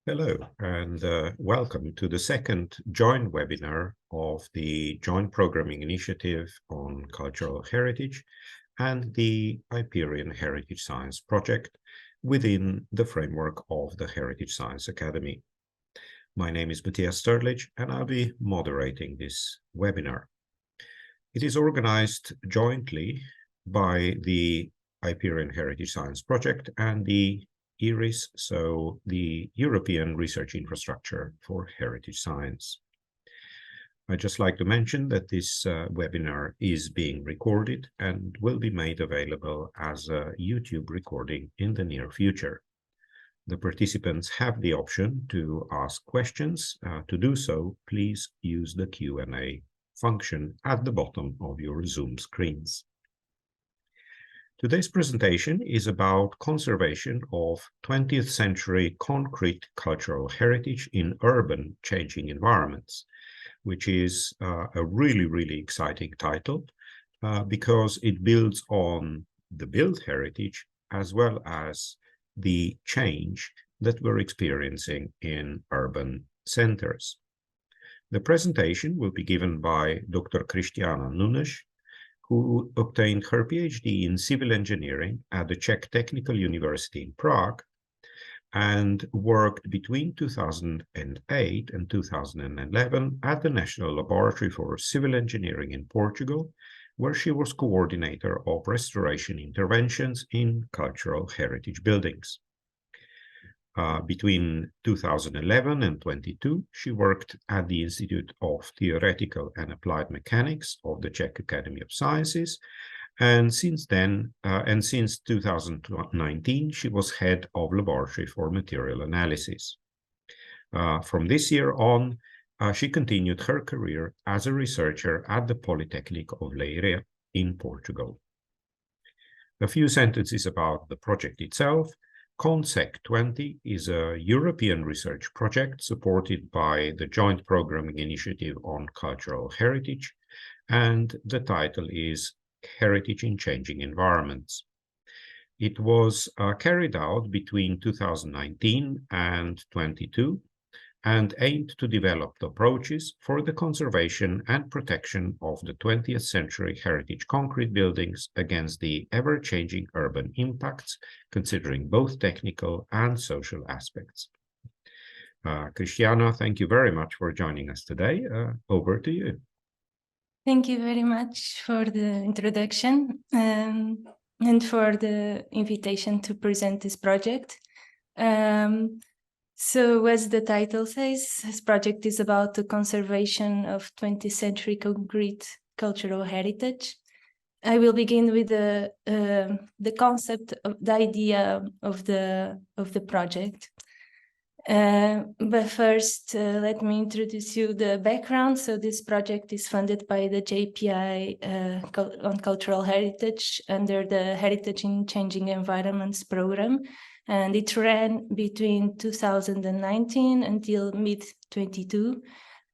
Hello, and welcome to the second joint webinar of the Joint Programming Initiative on Cultural Heritage and the IPERION Heritage Science Project within the framework of the Heritage Science Academy. My name is Matthias Sturlich, and I'll be moderating this webinar. It is organized jointly by the IPERION Heritage Science Project and the E-RIHS, so the European Research Infrastructure for Heritage Science. I'd just like to mention that this webinar is being recorded and will be made available as a YouTube recording in the near future. The participants have the option to ask questions. To do so, please use the Q&A function at the bottom of your Zoom screens. Today's presentation is about conservation of 20th century concrete cultural heritage in urban changing environments, which is a really exciting title because it builds on the built heritage as well as the change that we're experiencing in urban centers. The presentation will be given by Dr. Cristiana Nunes, who obtained her PhD in civil engineering at the Czech Technical University in Prague and worked between 2008 and 2011 at the National Laboratory for Civil Engineering in Portugal, where she was coordinator of restoration interventions in cultural heritage buildings. Between 2011 and 2022, she worked at the Institute of Theoretical and Applied Mechanics of the Czech Academy of Sciences, and since 2019, she was head of Laboratory for Material Analysis. From this year on, she continued her career as a researcher at the Polytechnic of Leiria in Portugal. A few sentences about the project itself. CONSEC 20 is a European research project supported by the Joint Programming Initiative on Cultural Heritage, and the title is Heritage in Changing Environments. It was carried out between 2019 and 22 and aimed to develop approaches for the conservation and protection of the 20th century heritage concrete buildings against the ever-changing urban impacts, considering both technical and social aspects. Cristiana, thank you very much for joining us today. Over to you. Thank you very much for the introduction and for the invitation to present this project. So as the title says, this project is about the conservation of 20th century concrete cultural heritage. I will begin with the concept of the idea of the project. But first, let me introduce you the background. So this project is funded by the JPI on Cultural Heritage under the Heritage in Changing Environments program. And it ran between 2019 until mid-22.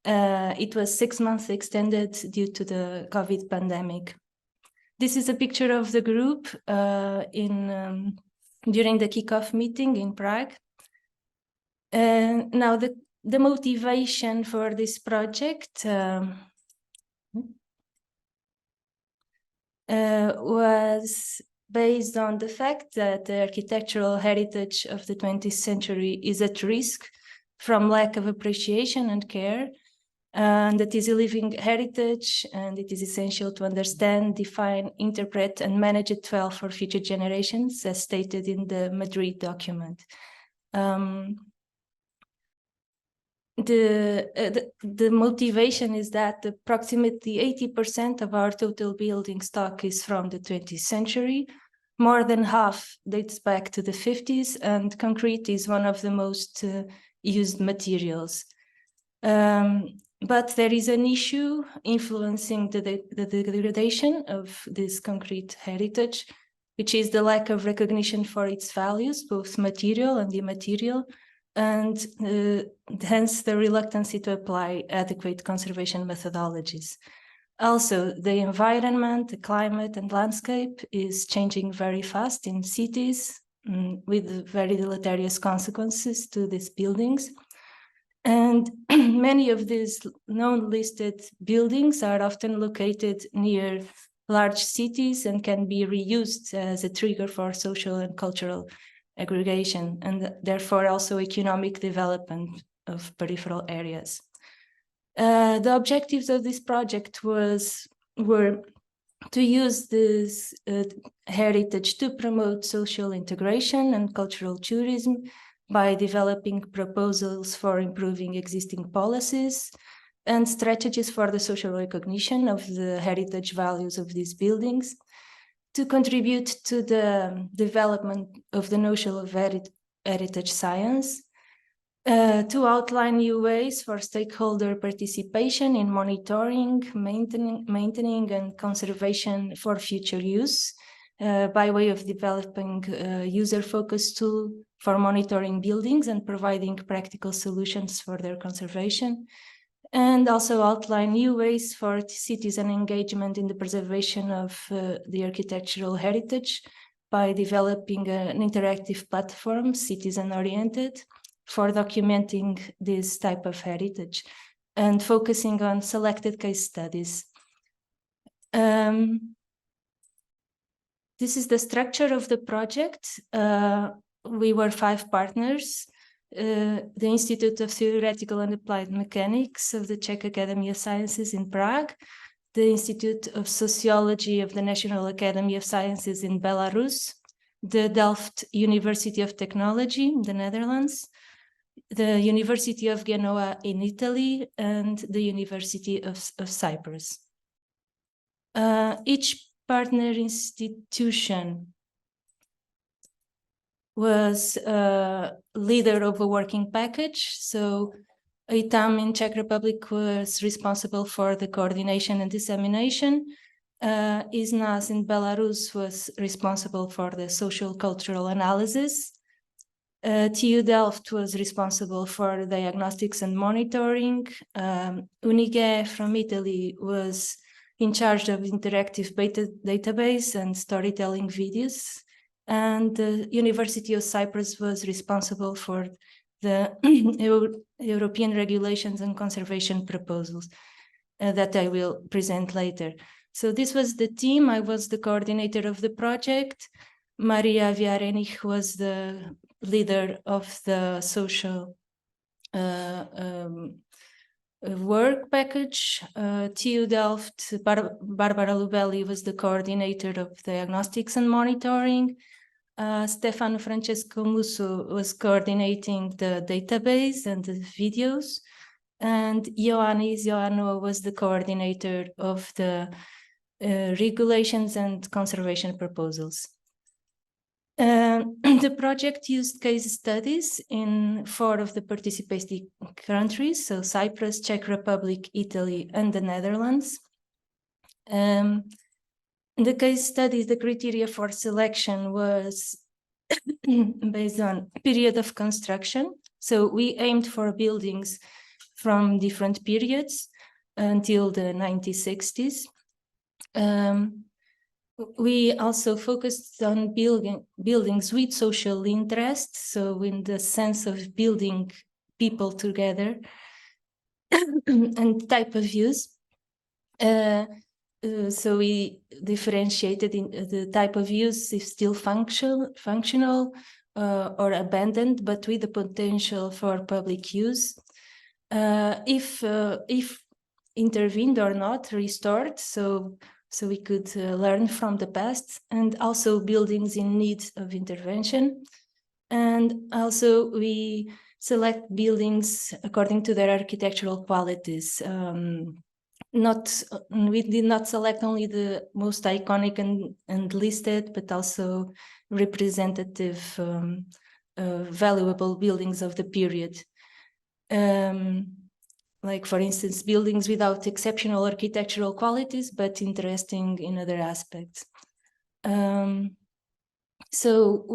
It was 6 months extended due to the COVID pandemic. This is a picture of the group during the kickoff meeting in Prague. Now, the motivation for this project was based on the fact that the architectural heritage of the 20th century is at risk from lack of appreciation and care, and that is a living heritage, and it is essential to understand, define, interpret, and manage it well for future generations, as stated in the Madrid document. The motivation is that approximately 80% of our total building stock is from the 20th century. More than half dates back to the 50s, and concrete is one of the most used materials. But there is an issue influencing the degradation of this concrete heritage, which is the lack of recognition for its values, both material and immaterial, and hence the reluctancy to apply adequate conservation methodologies. Also, the environment, the climate and landscape is changing very fast in cities, with very deleterious consequences to these buildings. And many of these non-listed buildings are often located near large cities and can be reused as a trigger for social and cultural aggregation, and therefore also economic development of peripheral areas. The objectives of this project were to use this heritage to promote social integration and cultural tourism by developing proposals for improving existing policies and strategies for the social recognition of the heritage values of these buildings, to contribute to the development of the notion of heritage science, to outline new ways for stakeholder participation in monitoring, maintaining and conservation for future use, by way of developing a user-focused tool for monitoring buildings and providing practical solutions for their conservation, and also outline new ways for citizen engagement in the preservation of the architectural heritage by developing an interactive platform, citizen-oriented, for documenting this type of heritage and focusing on selected case studies. This is the structure of the project. We were 5 partners. The Institute of Theoretical and Applied Mechanics of the Czech Academy of Sciences in Prague, the Institute of Sociology of the National Academy of Sciences in Belarus, the Delft University of Technology in the Netherlands, the University of Genoa in Italy, and the University of Cyprus. Each partner institution was a leader of a working package. So ITAM in Czech Republic was responsible for the coordination and dissemination. ISNAS in Belarus was responsible for the social cultural analysis. TU Delft was responsible for diagnostics and monitoring. UNIGE from Italy was in charge of interactive database and storytelling videos. And the University of Cyprus was responsible for the European regulations and conservation proposals that I will present later. So this was the team. I was the coordinator of the project. Maria Viarenich was the leader of the social work package. TU Delft, Barbara Lubelli was the coordinator of diagnostics and monitoring. Stefano Francesco Musso was coordinating the database and the videos. And Ioannis Ioannou was the coordinator of the regulations and conservation proposals. The project used case studies in 4 of the participating countries, so Cyprus, Czech Republic, Italy, and the Netherlands. In the case studies, the criteria for selection was based on period of construction. So we aimed for buildings from different periods until the 1960s. We also focused on buildings with social interest, so in the sense of building people together, and type of use. So we differentiated in the type of use if still functional or abandoned, but with the potential for public use. If intervened or not, restored, so we could learn from the past, and also buildings in need of intervention. And also we select buildings according to their architectural qualities. We did not select only the most iconic and listed, but also representative, valuable buildings of the period. Like, for instance, buildings without exceptional architectural qualities, but interesting in other aspects. So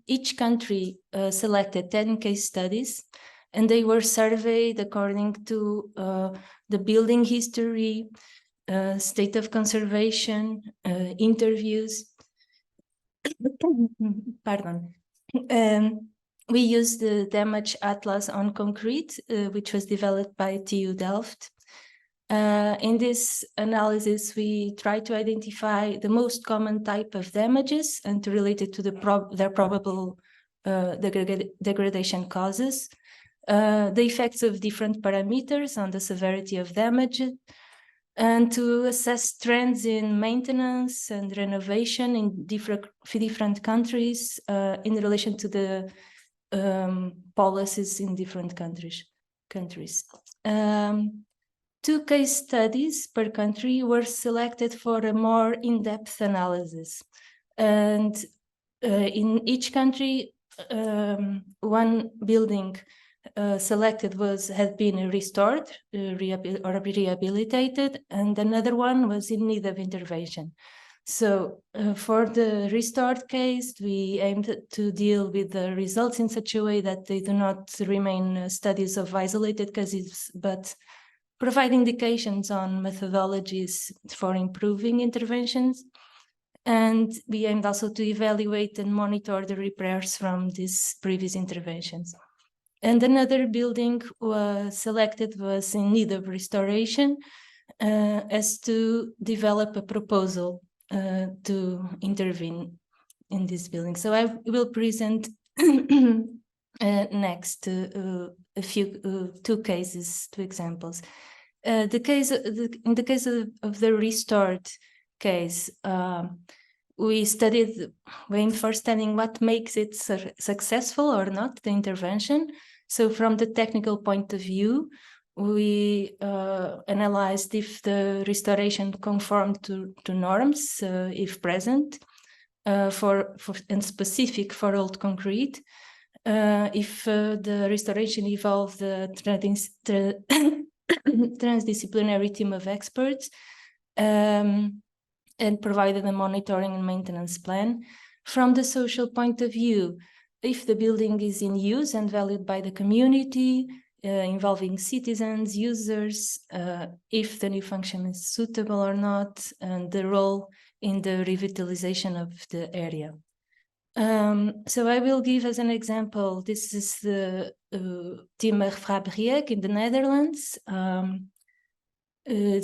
each country selected 10 case studies, and they were surveyed according to the building history, state of conservation, interviews. Pardon. We used the damage atlas on concrete, which was developed by TU Delft. In this analysis, we try to identify the most common type of damages and to relate it to their probable degradation causes, the effects of different parameters on the severity of damage, and to assess trends in maintenance and renovation in different countries in relation to the policies in different countries. 2 case studies per country were selected for a more in-depth analysis. And in each country, one building selected had been restored or rehabilitated, and another one was in need of intervention. So for the restored case, we aimed to deal with the results in such a way that they do not remain studies of isolated cases, but provide indications on methodologies for improving interventions. And we aimed also to evaluate and monitor the repairs from these previous interventions. And another building selected was in need of restoration as to develop a proposal to intervene in this building. So I will present next a few 2 cases, 2 examples. In the case of the restored case, we aimed for studying what makes it successful or not, the intervention. So from the technical point of view, we analyzed if the restoration conformed to norms, if present, and specific for old concrete. If the restoration involved the transdisciplinary team of experts, and provided a monitoring and maintenance plan. From the social point of view, if the building is in use and valued by the community, involving citizens, users, if the new function is suitable or not, and the role in the revitalization of the area. So I will give as an example, this is the IPERION in the Netherlands,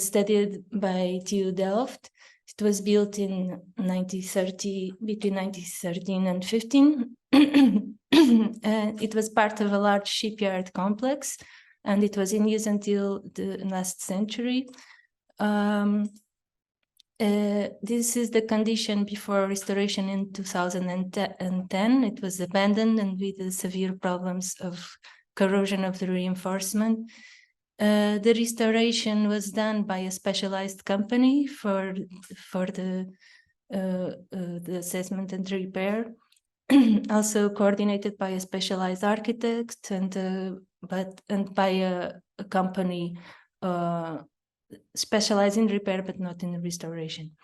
studied by TU Delft. It was built in between 1913 and 15. It was part of a large shipyard complex, and it was in use until the last century. This is the condition before restoration in 2010. It was abandoned and with severe problems of corrosion of the reinforcement. The restoration was done by a specialized company for the assessment and repair, also coordinated by a specialized architect and by a company specialized in repair but not in restoration.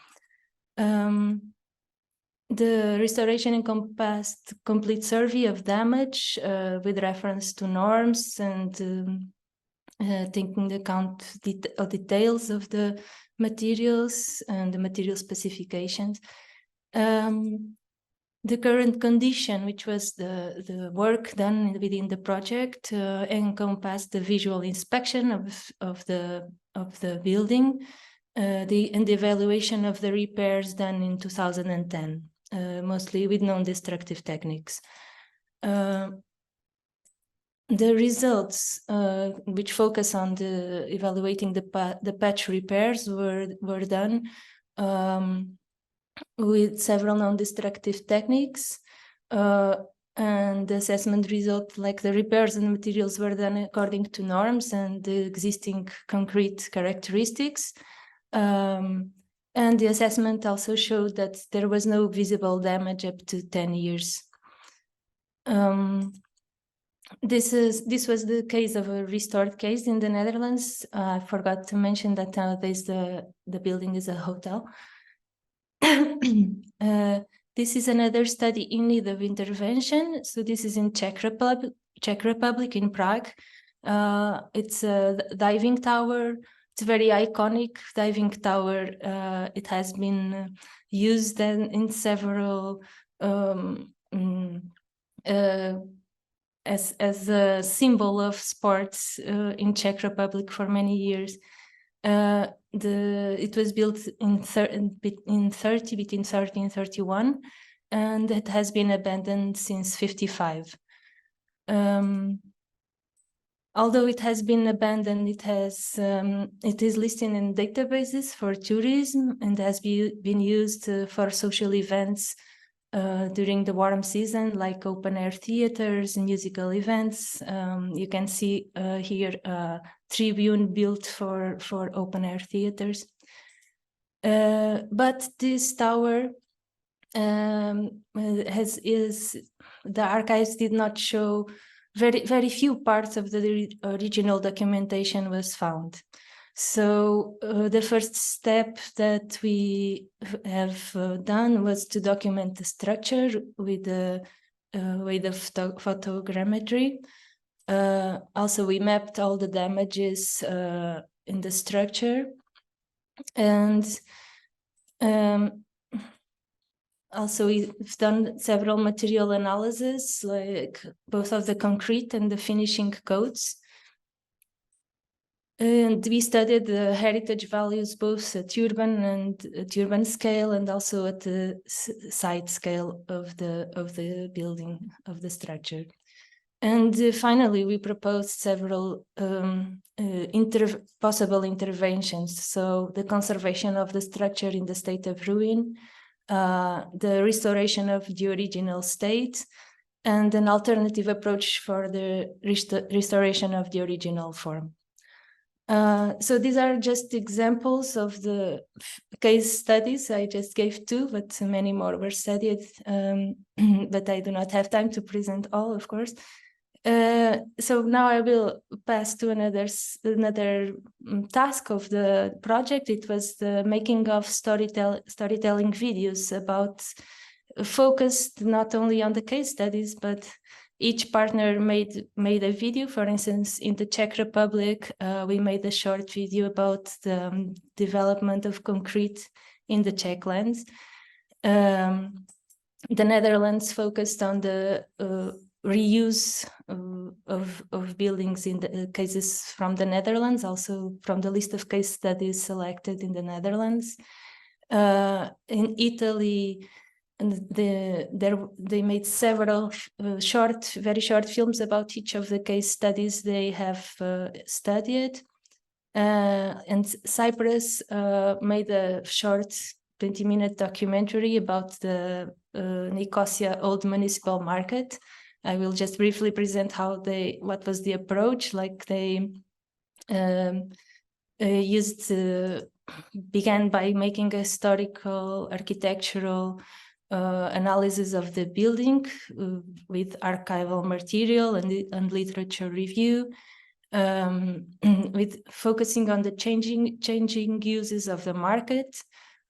The restoration encompassed complete survey of damage with reference to norms and taking into account details of the materials and the material specifications. The current condition, which was the work done within the project, encompassed the visual inspection of the building, and the evaluation of the repairs done in 2010, mostly with non-destructive techniques. The results, which focus on evaluating the patch repairs, were done with several non-destructive techniques, and the assessment result, like the repairs and materials, were done according to norms and the existing concrete characteristics. And the assessment also showed that there was no visible damage up to 10 years. This was the case of a restored case in the Netherlands. I forgot to mention that nowadays the building is a hotel. This is another study in need of intervention. So this is in Czech Republic in Prague. It's a diving tower. It's a very iconic diving tower. It has been used in several as a symbol of sports in Czech Republic for many years. It was built between 30 and 31, and it has been abandoned since 55. Although it has been abandoned, it is listed in databases for tourism and has been used for social events during the warm season, like open air theaters and musical events. You can see here a tribune built for open air theaters. But this tower the archives did not show. Very few parts of the original documentation was found. So the first step that we have done was to document the structure with the photogrammetry. Also, we mapped all the damages in the structure, and also, we've done several material analysis, like both of the concrete and the finishing codes. And we studied the heritage values, both at urban scale, and also at the site scale of the building, of the structure. And finally, we proposed several possible interventions. So the conservation of the structure in the state of ruin, the restoration of the original state, and an alternative approach for the restoration of the original form. So these are just examples of the case studies. I just gave two, but many more were studied, but I do not have time to present all, of course. So now I will pass to another task of the project. It was the making of storytelling videos focused not only on the case studies, but each partner made a video. For instance, in the Czech Republic, we made a short video about the development of concrete in the Czech lands. The Netherlands focused on the reuse of buildings in the cases from the Netherlands, also from the list of case studies selected in the Netherlands. In Italy, they made several very short films about each of the case studies they have studied. And Cyprus made a short 20-minute documentary about the Nicosia Old Municipal Market. I will just briefly present what was the approach. Like they began by making a historical, architectural analysis of the building with archival material and literature review, with focusing on the changing uses of the market,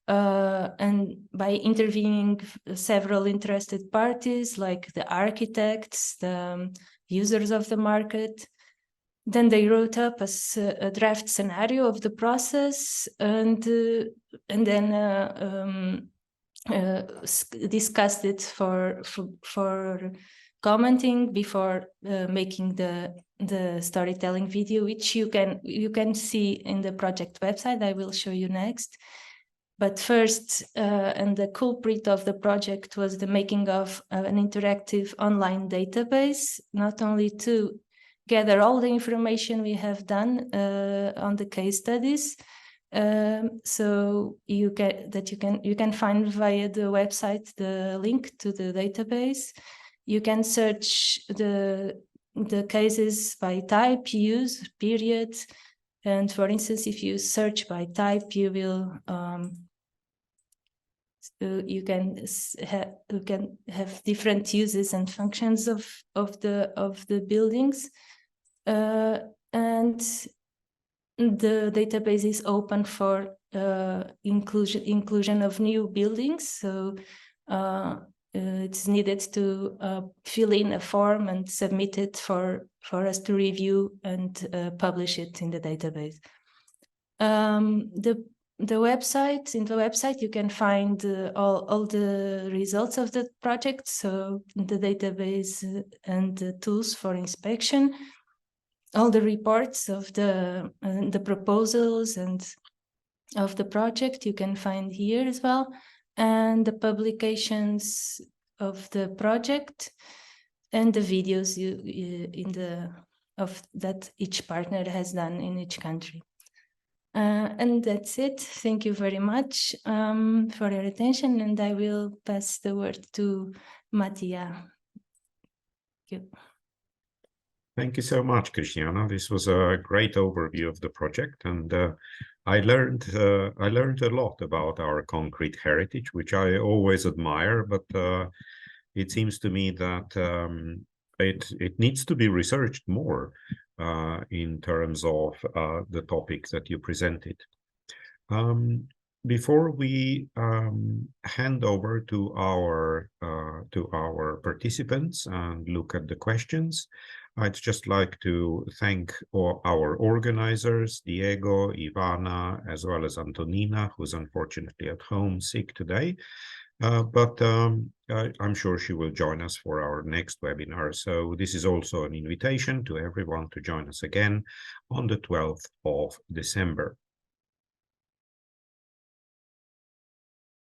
and by intervening several interested parties like the architects, the users of the market. Then they wrote up a draft scenario of the process, and then discussed it for commenting before making the storytelling video, which you can see in the project website. I will show you next. But first, and the culprit of the project was the making of an interactive online database, not only to gather all the information we have done on the case studies, so you can find via the website the link to the database. You can search the cases by type, use, period, and for instance, if you search by type, you will you can have different uses and functions of the buildings, and the database is open for inclusion of new buildings. So it's needed to fill in a form and submit it for us to review and publish it in the database. the website. In the website, you can find all the results of the project, so the database and the tools for inspection, all the reports of the proposals and of the project you can find here as well, and the publications of the project and the videos that each partner has done in each country. And that's it. Thank you very much for your attention, and I will pass the word to Mattia. Thank you. Thank you so much, Cristiana. This was a great overview of the project, and I learned a lot about our concrete heritage, which I always admire, but it seems to me that it needs to be researched more in terms of the topic that you presented. Before we hand over to our participants and look at the questions, I'd just like to thank our organizers, Diego, Ivana, as well as Antonina, who's unfortunately at home sick today. But I'm sure she will join us for our next webinar. So this is also an invitation to everyone to join us again on the 12th of December.